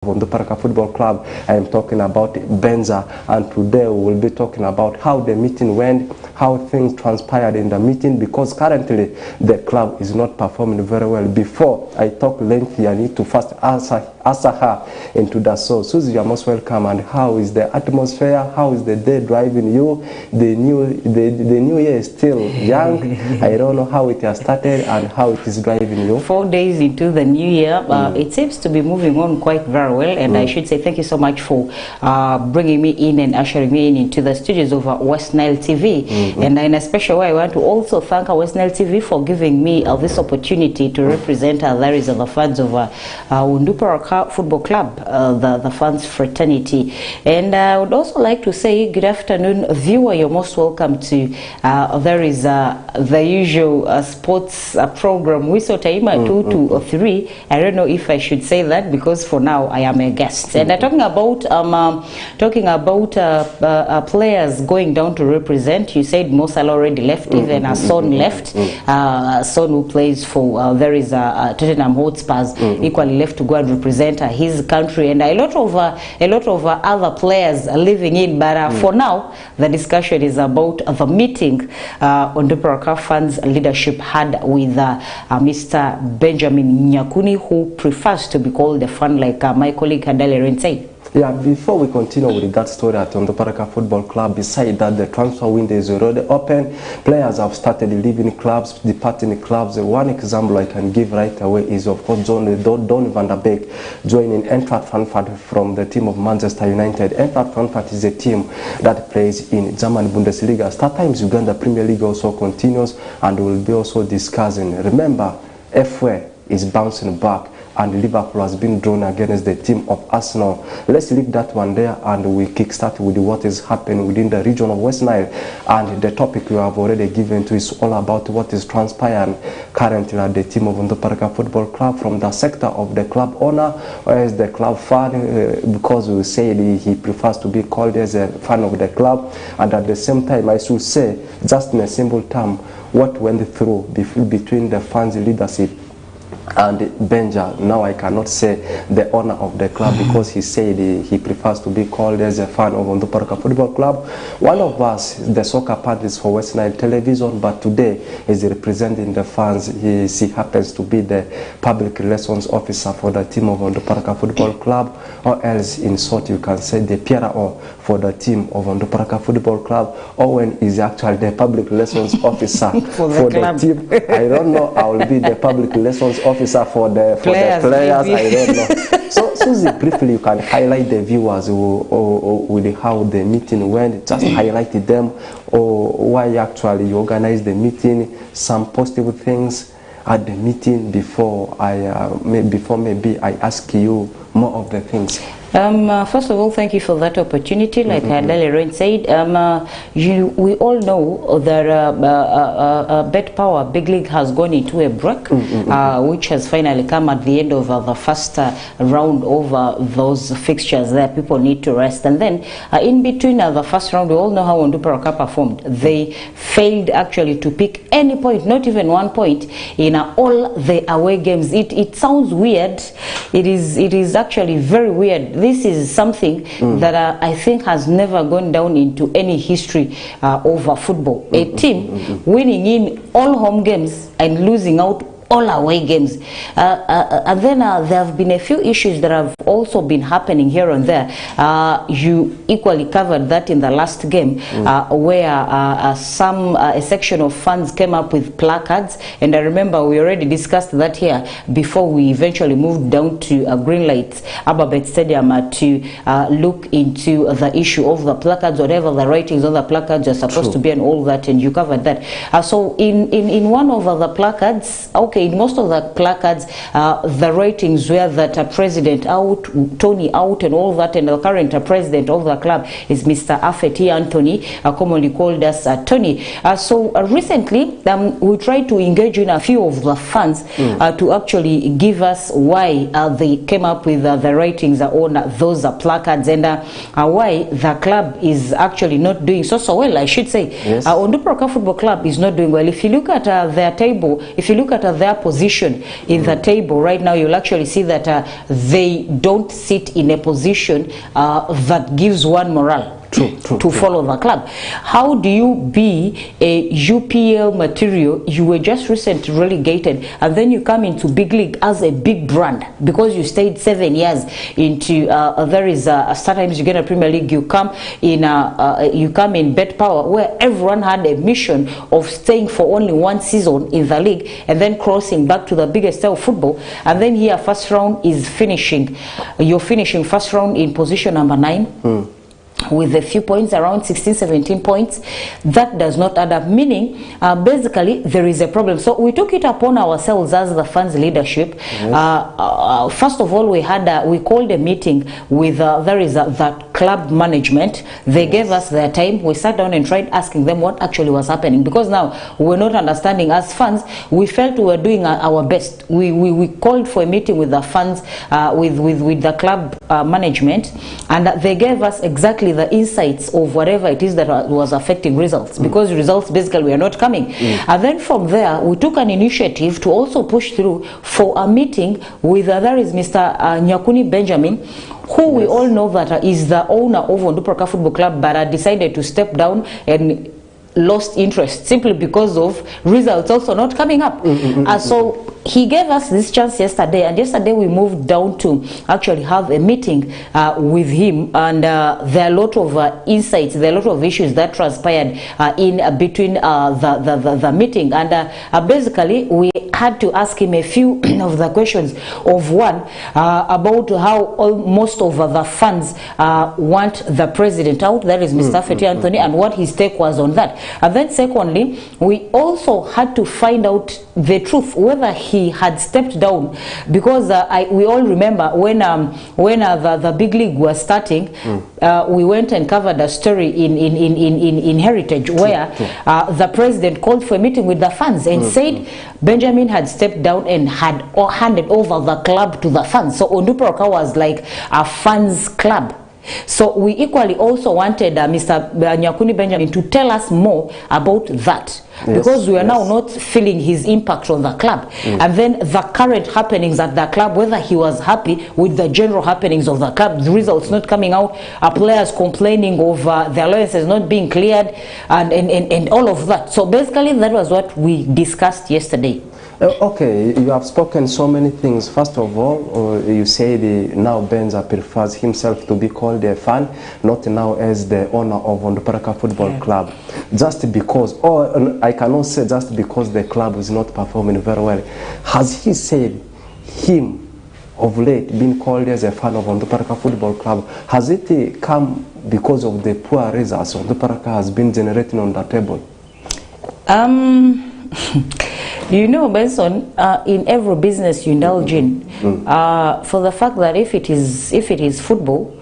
Onduparaka Football Club. I am talking about Benza, and today we will be talking about how the meeting went, how things transpired in the meeting, because currently the club is not performing very well. Before I talk lengthy, I need to first answer her into the soul. Susie, you are most welcome. And how is the atmosphere? How is the day driving you? The new year is still young. I don't know how it has started and how it is driving you. 4 days into the new year, it seems to be moving on quite very well, and I should say thank you so much for bringing me in and ushering me in into the studios of West Nile TV. And in a special way, I want to also thank West Nile TV for giving me this opportunity to represent that is the fans of Onduparaka Football Club, the fans fraternity. And I would also like to say good afternoon, viewer. You're most welcome to there is the usual sports program. We saw Taima 2 to 3. I don't know if I should say that, because for now I am a guest. And talking about players going down to represent, you said Mo Salah already left, even Son left. Son, who plays for there is Tottenham Hotspurs, equally left to go and represent his country, and a lot of other players are living in. But for now, the discussion is about the meeting Onduparaka fans leadership had with Mr. Benjamin Nyakuni, who prefers to be called a fan, like my colleague Hadale Ren said. Yeah, before we continue with that story at Onduparaka Football Club, besides that the transfer window is already open, players have started leaving clubs, departing clubs. One example I can give right away is, of course, Don van der Beek joining Eintracht Frankfurt from the team of Manchester United. Eintracht Frankfurt is a team that plays in German Bundesliga. StarTimes Uganda Premier League also continues, and we'll be also discussing. Remember, FA is bouncing back, and Liverpool has been drawn against the team of Arsenal. Let's leave that one there, and we kickstart with what is happening within the region of West Nile. And the topic we have already given to is all about what is transpiring currently at the team of Onduparaka Football Club, from the sector of the club owner, or as the club fan, because we say he prefers to be called as a fan of the club. And at the same time, I should say, just in a simple term, what went through between the fans leadership and Benja. Now I cannot say the owner of the club, because he said he prefers to be called as a fan of Onduparaka Football Club. One of us, the soccer panelist for West Nile Television, but today is representing the fans. He happens to be the public relations officer for the team of Onduparaka Football Club, or else in short you can say the PRO for the team of Onduparaka Football Club. Owen is actually the public relations officer for the team. I don't know, I will be the public relations officer for the players. I don't know. So Susie, briefly you can highlight the viewers with how the meeting went. Just highlight them, or why actually you organized the meeting, some positive things at the meeting before maybe I ask you more of the things. First of all, thank you for that opportunity. Like Lele said, we all know that Bet Power Big League has gone into a break, which has finally come at the end of the first round of those fixtures that people need to rest. And then in between the first round, we all know how Onduparaka performed. They failed actually to pick any point, not even 1 point, in all the away games. It sounds weird. It is actually very weird. This is something that I think has never gone down into any history of football. A team winning in all home games and losing out all away games. And then there have been a few issues that have also been happening here and there. You equally covered that in the last game, where a section of fans came up with placards, and I remember we already discussed that here before we eventually moved down to Green Lights Ababet Stadium to look into the issue of the placards, whatever the writings on the placards are supposed to be, and all that, and you covered that. So in one of the placards, okay, in most of the placards, the ratings were that President out, Tony out, and all that, and the current president of the club is Mr. Afeti Anthony, commonly called as Tony. So recently, we tried to engage in a few of the fans to actually give us why they came up with the ratings on those placards, and why the club is actually not doing so well, I should say. Yes. Onduparaka Football Club is not doing well. If you look at their table, if you look at their their position in the table right now, you'll actually see that they don't sit in a position that gives one morale to follow the club. How do you be a UPL material? You were just recently relegated, and then you come into big league as a big brand because you stayed 7 years into there is sometimes you get a Premier League, you come in Bet Power, where everyone had a mission of staying for only 1 season in the league and then crossing back to the biggest star of football. And then here first round is finishing, you're finishing first round in position number 9 with a few points, around 16-17 points. That does not add up, meaning basically there is a problem. So we took it upon ourselves as the fans leadership. Yes. First of all, we called a meeting with that club management. They yes. gave us their time. We sat down and tried asking them what actually was happening, because now we were not understanding. As fans, we felt we were doing our best. We called for a meeting with the fans, with the club management, and they gave us exactly the insights of whatever it is that was affecting results, because results basically were not coming. And then from there we took an initiative to also push through for a meeting with there is Mr. Nyakuni Benjamin, who we all know that is the owner of Onduparaka Football Club, but decided to step down and lost interest simply because of results also not coming up. So he gave us this chance yesterday, and yesterday we moved down to actually have a meeting with him, and there are a lot of insights, there are a lot of issues that transpired in between the meeting, and basically we had to ask him a few of the questions. Of one, about how most of the fans want the president out, that is Mr. Feti Anthony, and what his take was on that. And then secondly, we also had to find out the truth, whether he had stepped down, because we all remember when the big league was starting, we went and covered a story in Heritage where the president called for a meeting with the fans and said Benjamin had stepped down and had handed over the club to the fans. So Onduparaka was like a fans club. So we equally also wanted Mr. Nyakuni Benjamin to tell us more about that, because we are now not feeling his impact on the club. And then the current happenings at the club, whether he was happy with the general happenings of the club, the results not coming out, players complaining of their allowances not being cleared, and all of that. So basically that was what we discussed yesterday. Okay, you have spoken so many things. First of all, you say now Benza prefers himself to be called a fan, not now as the owner of Onduparaka Football Club. Just because, or I cannot say just because the club is not performing very well. Has he said him of late being called as a fan of Onduparaka Football Club? Has it come because of the poor results Onduparaka has been generating on the table? You know, Benson, in every business you indulge in, for the fact that if it is football,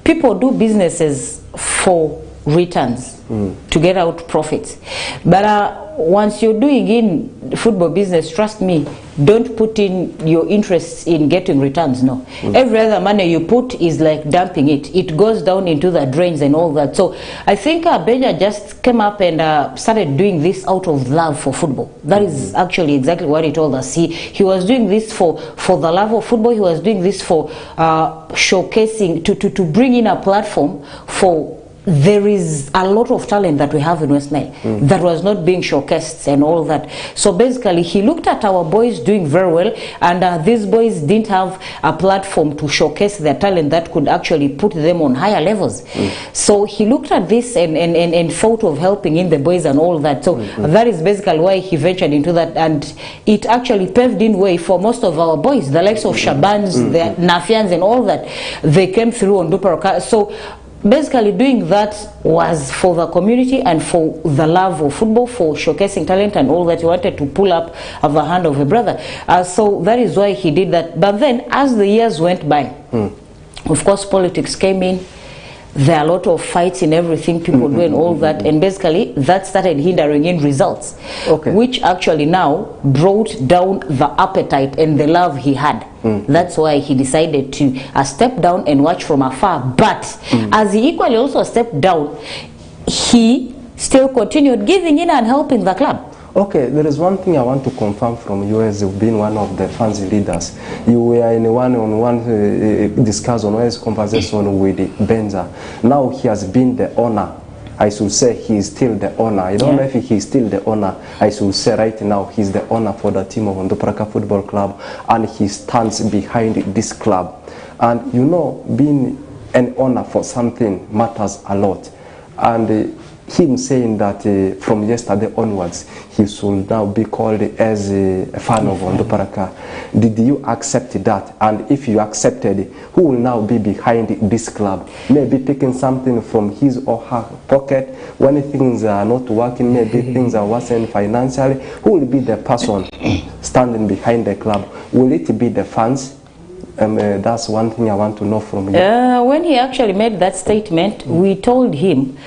people do businesses for returns, to get out profits. But once you're doing in football business, trust me, don't put in your interests in getting returns. No, every other money you put is like dumping it goes down into the drains and all that. So I think Benja just came up and started doing this out of love for football. That is actually exactly what he told us. He was doing this for the love of football. He was doing this for showcasing, to bring in a platform for. There is a lot of talent that we have in West Nile that was not being showcased and all that. So basically he looked at our boys doing very well, and these boys didn't have a platform to showcase their talent that could actually put them on higher levels. So he looked at this and thought of helping in the boys and all that. So that is basically why he ventured into that, and it actually paved in way for most of our boys, the likes of Shabans, the Nafians and all that. They came through on Onduparaka. So basically doing that was for the community and for the love of football, for showcasing talent and all that. He wanted to pull up of the hand of a brother. So that is why he did that. But then as the years went by, of course politics came in. There are a lot of fights in everything people do and all that, and basically that started hindering in results, which actually now brought down the appetite and the love he had. That's why he decided to step down and watch from afar. But as he equally also stepped down, he still continued giving in and helping the club. Okay, there is one thing I want to confirm from you as being one of the fans leaders. You were in a one-on-one discussion, conversation with Benja. Now he has been the owner. I should say he is still the owner. I don't know if he is still the owner. I should say right now he's the owner for the team of Onduparaka Football Club, and he stands behind this club. And you know, being an owner for something matters a lot. And him saying that from yesterday onwards he should now be called as a fan of Onduparaka. Did you accept that? And if you accepted, who will now be behind this club? Maybe picking something from his or her pocket when things are not working, maybe things are worsening financially. Who will be the person standing behind the club? Will it be the fans? That's one thing I want to know from you. When he actually made that statement, we told him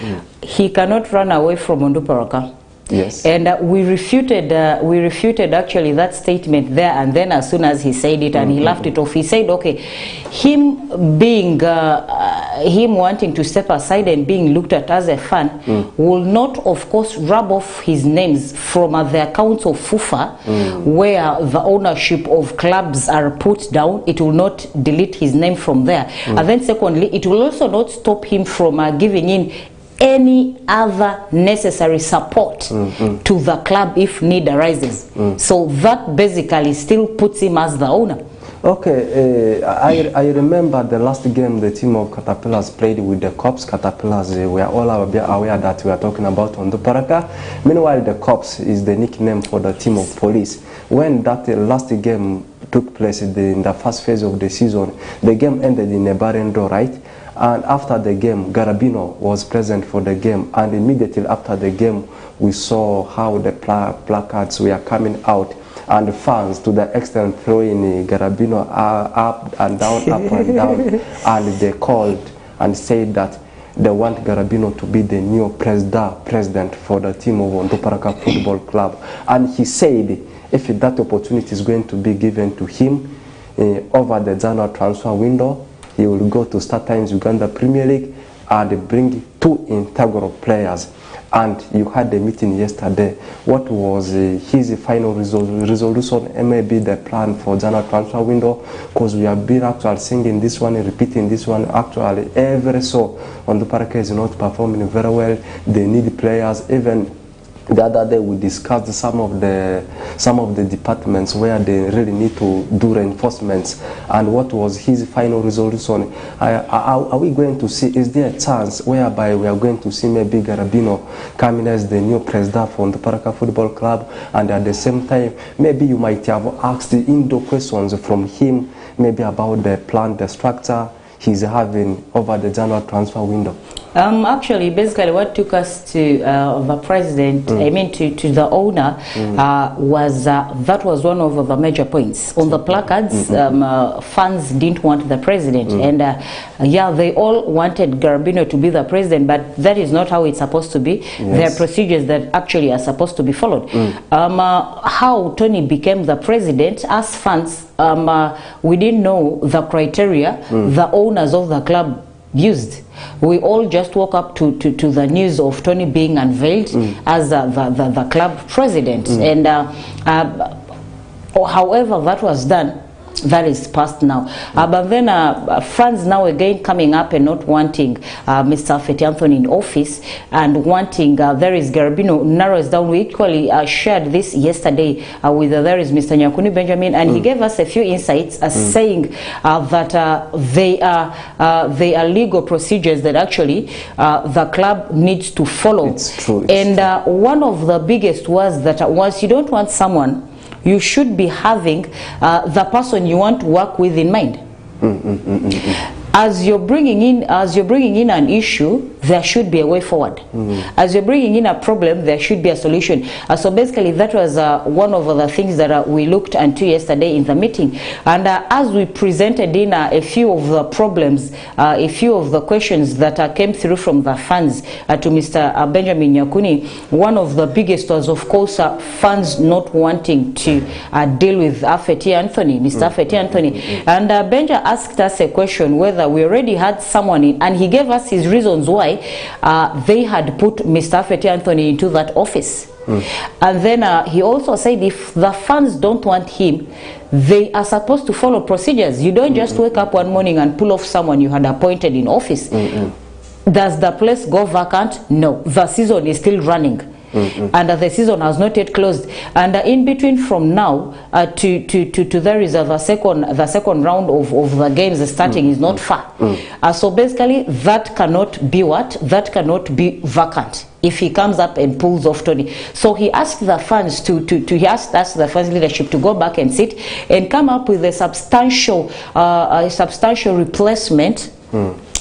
he cannot run away from Onduparaka. Yes. And we refuted actually that statement there and then as soon as he said it, and he laughed it off. He said, okay, him being him wanting to step aside and being looked at as a fan will not, of course, rub off his names from the accounts of FUFA, where the ownership of clubs are put down. It will not delete his name from there. And then secondly, it will also not stop him from giving in any other necessary support to the club if need arises. So that basically still puts him as the owner. Okay, I remember the last game the team of Caterpillars played with the Cops. Caterpillars, we are all aware that we are talking about Onduparaka. Meanwhile, the Cops is the nickname for the team of Police. When that last game took place in the first phase of the season, the game ended in a barren draw, right? And after the game, Garabino was present for the game, and immediately after the game, we saw how the placards were coming out, and fans to the extent throwing Garabino up and down, up and down, and they called and said that they want Garabino to be the new president for the team of Onduparaka Football Club. And he said if that opportunity is going to be given to him over the January transfer window, he will go to StarTimes Uganda Premier League and bring 2 integral players. And you had a meeting yesterday. What was his final resolution? Maybe the plan for January transfer window, because we have been actually singing this one and repeating this one actually every so. Onduparaka is not performing very well. They need players. Even the other day we discussed some of the departments where they really need to do reinforcements. And what was his final resolution? Are we going to see, is there a chance whereby we are going to see maybe Garabino coming as the new president for the Onduparaka Football Club, and at the same time maybe you might have asked the indoor questions from him maybe about the plan, the structure he's having over the January transfer window? Actually, basically what took us to the president, I mean to the owner, was that was one of the major points. On the placards, fans didn't want the president, and yeah, they all wanted Garabino to be the president, but that is not how it's supposed to be. Yes. There are procedures that actually are supposed to be followed. How Tony became the president, as fans, we didn't know the criteria the owners of the club used. We all just woke up to the news of Tony being unveiled as the club president, and however that was done, that is past now. But then fans now again coming up and not wanting Mr. Affet Anthony in office, and wanting there is Garabino narrows down. We equally shared this yesterday with there is Mr. Nyakuni Benjamin, and he gave us a few insights saying that they are legal procedures that actually the club needs to follow. It's true. And one of the biggest was that once you don't want someone, you should be having the person you want to work with in mind. As you're bringing in an issue, there should be a way forward. As you're bringing in a problem, there should be a solution. So basically, that was one of the things that we looked into yesterday in the meeting. And as we presented in a few of the problems, a few of the questions that came through from the fans to Mr. Benjamin Nyakuni, one of the biggest was, of course, fans not wanting to deal with Affet Anthony, Mr. Affet Anthony. And Benja asked us a question whether we already had someone in, and he gave us his reasons why they had put Mr. Affet Anthony into that office. And then he also said if the fans don't want him, they are supposed to follow procedures. You don't just wake up one morning and pull off someone you had appointed in office. Does the place go vacant? No. The season is still running. And the season has not yet closed. And in between from now to there is the second round of the games starting is not far. So basically that cannot be what? That cannot be vacant if he comes up and pulls off Tony. So he asked the fans he asked the fans leadership to go back and sit and come up with a substantial replacement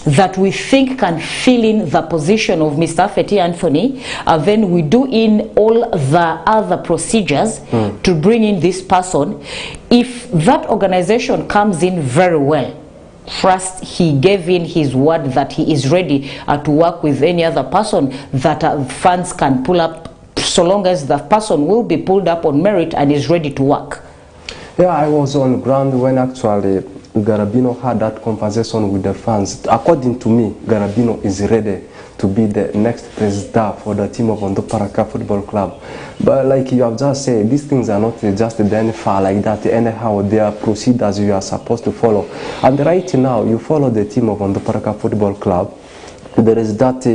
that we think can fill in the position of Mr. Feti Anthony. Then we do in all the other procedures to bring in this person. If that organization comes in very well, first he gave in his word that he is ready to work with any other person that fans can pull up, so long as the person will be pulled up on merit and is ready to work. Yeah, I was on ground when actually Garabino had that conversation with the fans. According to me, Garabino is ready to be the next president for the team of Ondoparaka Football Club. But like you have just said, these things are not just any far like that. Anyhow, they are procedures you are supposed to follow. And right now, you follow the team of Ondoparaka Football Club. There is that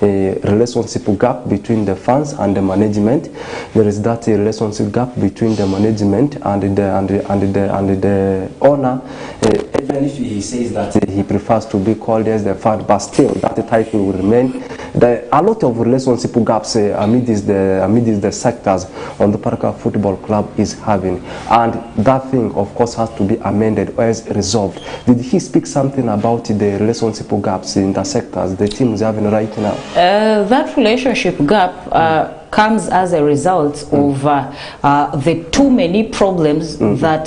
relationship gap between the fans and the management. There is that relationship gap between the management and the owner. Even if he says that he prefers to be called as the fan, but still that title will remain. A lot of relationship gaps amidst the sectors on the Paraka Football Club is having, and that thing of course has to be amended or is resolved. Did he speak something about the relationship gaps in the sectors the team is having right now? That relationship gap comes as a result of the too many problems that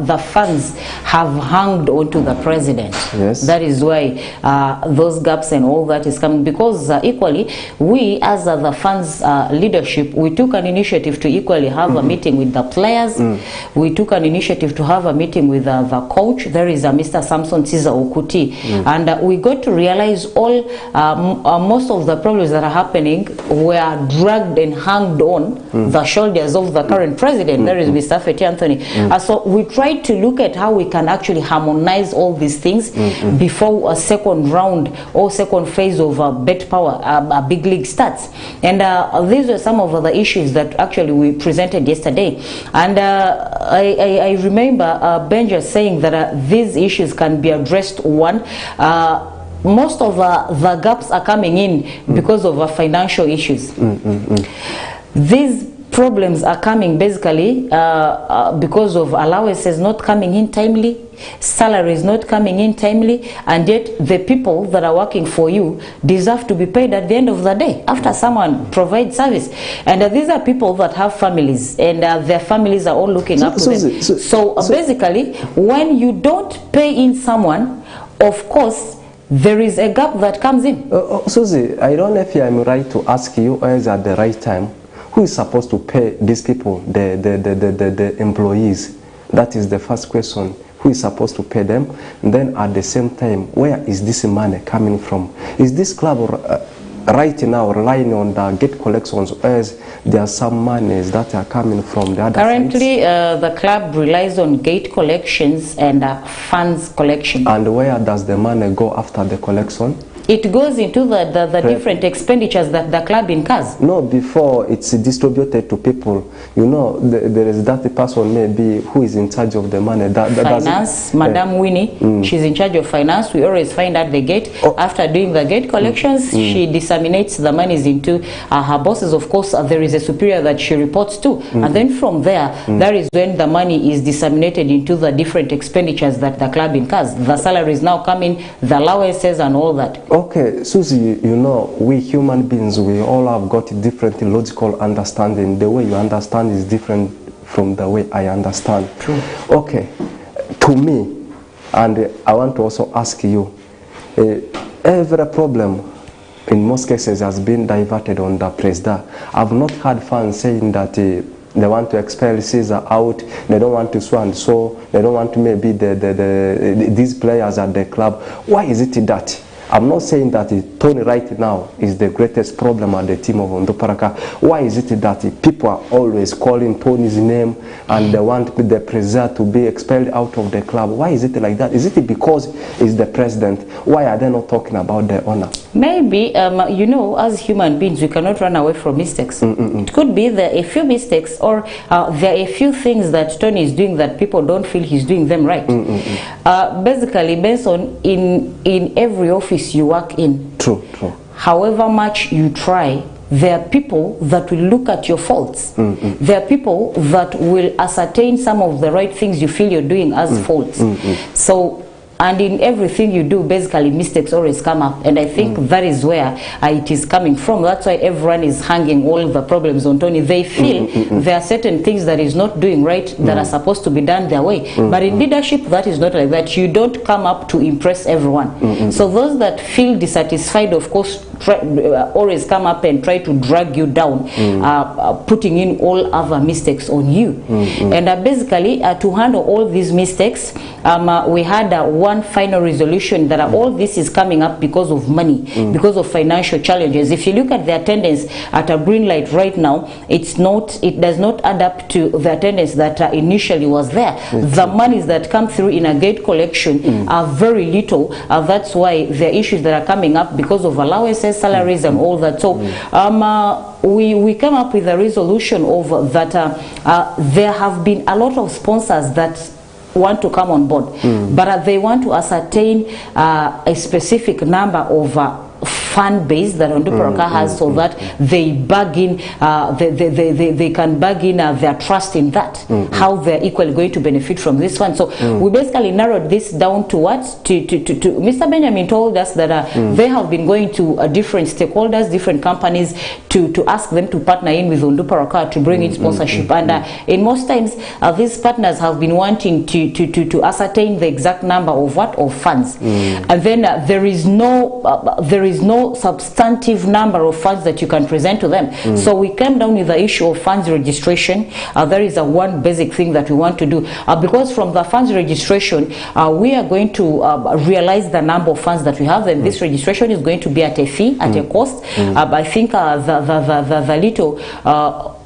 the fans have hung on to the president. Yes. That is why those gaps and all that is coming, because equally we as the fans leadership, we took an initiative to equally have a meeting with the players. We took an initiative to have a meeting with the coach. There is Mr. Samson Tiza Okuti, and we got to realize all most of the problems that are happening were dragged and hanged on the shoulders of the current president. There is Mr. Feti Anthony. So we tried to look at how we can actually harmonize all these things before a second round or second phase of Bet Power, a big league starts. And these were some of the issues that actually we presented yesterday. And I remember Benja saying that these issues can be addressed. One, most of the gaps are coming in because of financial issues. These problems are coming basically because of allowances not coming in timely, salaries not coming in timely, and yet the people that are working for you deserve to be paid at the end of the day after someone provides service. And these are people that have families, and their families are all looking up to them. So basically, when you don't pay in someone, of course there is a gap that comes in. Susie, I don't know if I'm right to ask you, or is at the right time, who is supposed to pay these people, the employees? That is the first question. Who is supposed to pay them? And then at the same time, where is this money coming from? Is this club right now relying on the gate collections, or there are some monies that are coming from the other Currently, the club relies on gate collections and funds collection. And where does the money go after the collection? It goes into the different expenditures that the club incurs. No, before it's distributed to people, you know, there is that person maybe who is in charge of the money. Finance, Madam Winnie, she's in charge of finance. We always find at the gate. After doing the gate collections, she disseminates the monies into her bosses. Of course, there is a superior that she reports to. And then from there, that is when the money is disseminated into the different expenditures that the club incurs. The salaries now come in, the allowances and all that. Okay, Susie, you know, we human beings, we all have got different logical understanding. The way you understand is different from the way I understand. True. Okay, to me, and I want to also ask you, every problem in most cases has been diverted on the president. I've not had fans saying that they want to expel Caesar out, they don't want to so and so, they don't want to maybe these players at the club. Why is it that I'm not saying that Tony right now is the greatest problem at the team of Onduparaka. Why is it that people are always calling Tony's name and they want the president to be expelled out of the club? Why is it like that? Is it because he's the president? Why are they not talking about the owner? Maybe, you know, as human beings, we cannot run away from mistakes. It could be there are a few mistakes, or there are a few things that Tony is doing that people don't feel he's doing them right. Basically, Benson, in every office you work in, True. however much you try, there are people that will look at your faults. There are people that will ascertain some of the right things you feel you're doing as faults. So, and in everything you do, basically mistakes always come up, and I think that is where it is coming from. That's why everyone is hanging all the problems on Tony. They feel there are certain things that he's not doing right that are supposed to be done their way. But in leadership, that is not like that. You don't come up to impress everyone. So those that feel dissatisfied, of course, always come up and try to drag you down, putting in all other mistakes on you. And basically, to handle all these mistakes, we had one final resolution that all this is coming up because of money, because of financial challenges. If you look at the attendance at a green light right now, it does not add up to the attendance that initially was there. The monies that come through in a gate collection are very little. That's why there are issues that are coming up because of allowances, salaries, and all that. So we came up with a resolution of that. There have been a lot of sponsors that want to come on board, but they want to ascertain a specific number of fan base that Onduparaka has, so that they bargain, they can bargain their trust in that, how they're equally going to benefit from this one. So we basically narrowed this down to what? To Mr. Benjamin told us that they have been going to different stakeholders, different companies, to ask them to partner in with Onduparaka to bring in sponsorship. And in most times, these partners have been wanting to ascertain the exact number of funds. And then there is no substantive number of funds that you can present to them. So we came down with the issue of funds registration. There is one basic thing that we want to do, because from the funds registration, we are going to realize the number of funds that we have, and this registration is going to be at a fee, at a cost. I think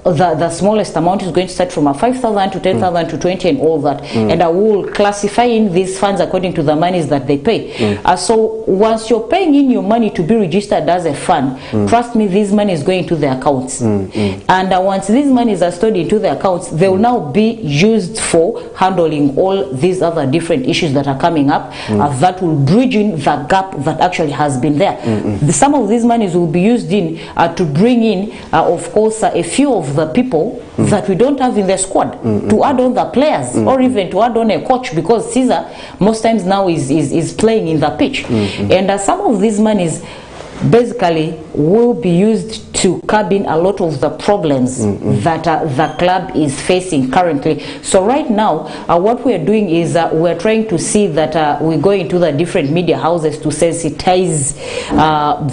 the smallest amount is going to start from 5,000 to 10,000 to 20 and all that. And I will classify in these funds according to the monies that they pay. So once you're paying in your money to be registered as a fund, trust me, this money is going to the accounts. And once these monies are stored into the accounts, they will now be used for handling all these other different issues that are coming up, that will bridge in the gap that actually has been there. Some of these monies will be used in to bring in, of course, a few of the people that we don't have in the squad, to add on the players, or even to add on a coach, because Caesar most times now is playing in the pitch. And some of these monies basically will be used to curb in a lot of the problems that the club is facing currently. So right now, what we are doing is we're trying to see that we go into the different media houses to sensitize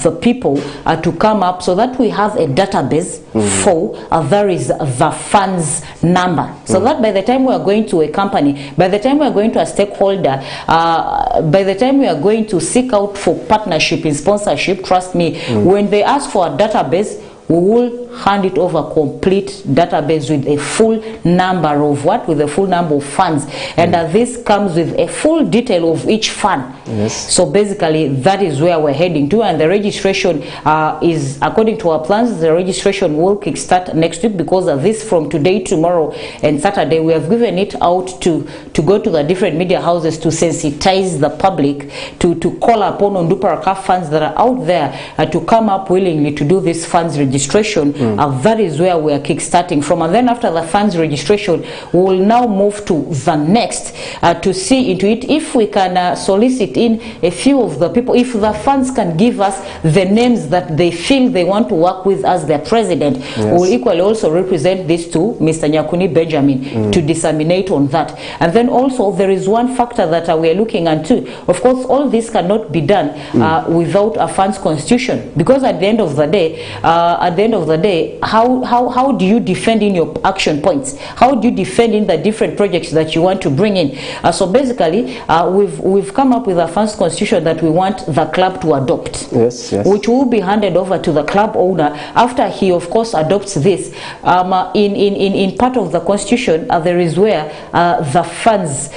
the people to come up, so that we have a database for there is the funds number, so that by the time we are going to a company, by the time we are going to a stakeholder, by the time we are going to seek out for partnership in sponsorship, trust me, when they ask for a database, we will hand it over complete database with a full number of with a full number of funds, and this comes with a full detail of each fund. So basically that is where we're heading to, and the registration is according to our plans. The registration will kickstart next week, because of this, from today, tomorrow and Saturday, we have given it out to go to the different media houses to sensitize the public to call upon Onduparaka funds that are out there to come up willingly to do this funds registration. That is where we are kickstarting from, and then after the funds registration, we will now move to the next to see into it if we can solicit in a few of the people, if the funds can give us the names that they feel they want to work with as their president. We will equally also represent this to Mr. Nyakuni Benjamin to disseminate on that. And then also there is one factor that we are looking into. Of course, all this cannot be done without a funds constitution, because at the end of the day, there, how do you defend in your action points? How do you defend in the different projects that you want to bring in? So basically, we've come up with a fans constitution that we want the club to adopt. Yes, yes. Which will be handed over to the club owner after he, of course, adopts this. In part of the constitution, there is where the fans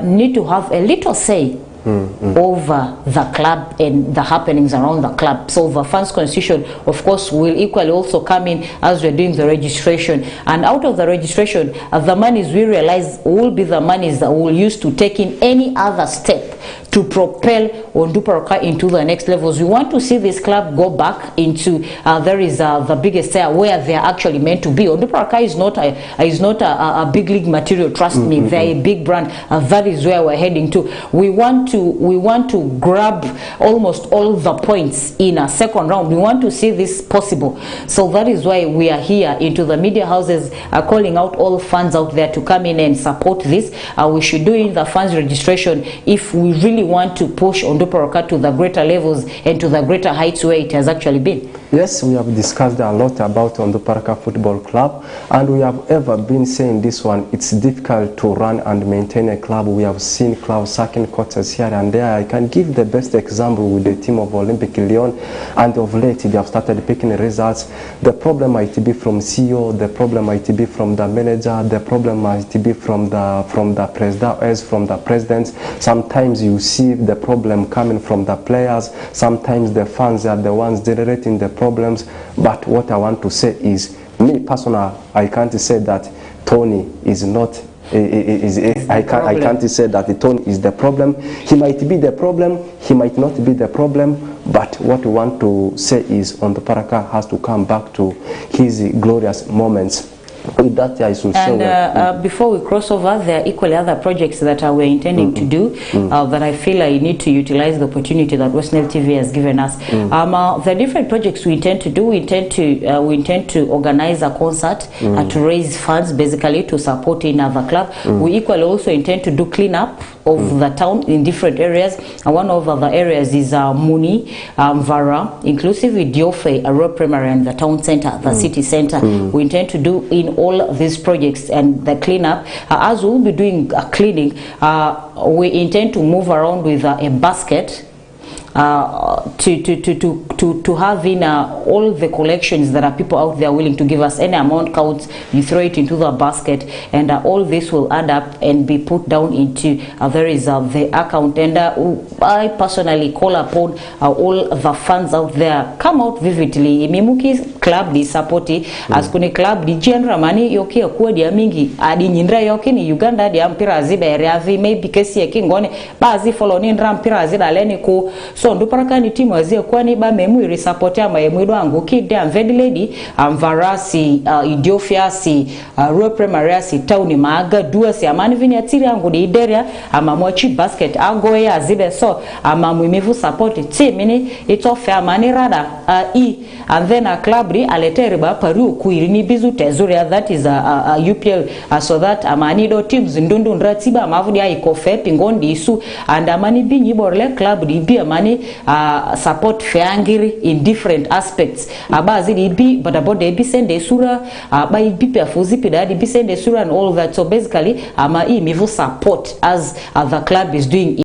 need to have a little say over the club and the happenings around the club. So the fans constitution, of course, will equally also come in as we're doing the registration. And out of the registration, the monies we realize will be the monies that we'll use to take in any other step to propel Onduparaка into the next levels. We want to see this club go back into the biggest area where they're actually meant to be. Onduparaка is not a big league material. Trust me, they're a big brand. That is where we're heading to. We want to grab almost all the points in a second round. We want to see this possible. So that is why we are here into the media houses, calling out all fans out there to come in and support this. We should do in the fans registration if we really want to push Onduparaká to the greater levels and to the greater heights where it has actually been. Yes, we have discussed a lot about Onduparaká Football Club, and we have ever been saying this one, it's difficult to run and maintain a club. We have seen clubs sacking coaches here and there. I can give the best example with the team of Olympic Lyon, and of late they have started picking results. The problem might be from CEO, the problem might be from the manager, the problem might be from the president, from the presidents. Sometimes you see the problem coming from the players, sometimes the fans are the ones generating the problems. But what I want to say is, me personally, I can't say that Tony is not I can't say that Tony is the problem. He might be the problem, he might not be the problem, but what we want to say is Onduparaká has to come back to his glorious moments. With that, I should and before we cross over, there are equally other projects that we're intending to do that I feel I need to utilize the opportunity that Westnel TV has given us. The different projects we intend to do, we intend to organize a concert to raise funds, basically to support another club. We equally also intend to do cleanup of the town in different areas. One of the areas is Muni, Vara, inclusive with Diofe, a rural primary, and the town center, the city center. We intend to do in all these projects and the cleanup. As we'll be doing a cleaning, we intend to move around with a basket to have in all the collections that are people out there willing to give us. Any amount counts, you throw it into the basket, and all this will add up and be put down into the account. And I personally call upon all the fans out there, come out vividly. Mimuki club di supporti as kuni club di general mani yoki okuwa dia mingi adi nyindra yoki ni Uganda dia mpira ziba area vi maybe kesi ya kingone bazi follow ni ndra mpira zida leni ku. So Onduparaká ni timu azie kwani ba memu iri support ama yemwido angu kide amvedi lady amvarasi Idiofia si rural primary si town maaga dua si amani vini atiri angu di ideria ama mwachi basket ago ya zibe. So ama mwimivu support timini itofe amani rada and then a club ri aleteriba paru kuirini bizu tezuri, that is a UPL so that amani do teams ndundu nratiba amavudi ya ikofe pingondi isu and amani binyi borle club ri bi amani support feangiri in different aspects. Abazi di bi badabode bi sende sura ba ibi pefuzi pidadi bi sende sura and all that. So basically ama mivu support as the club is doing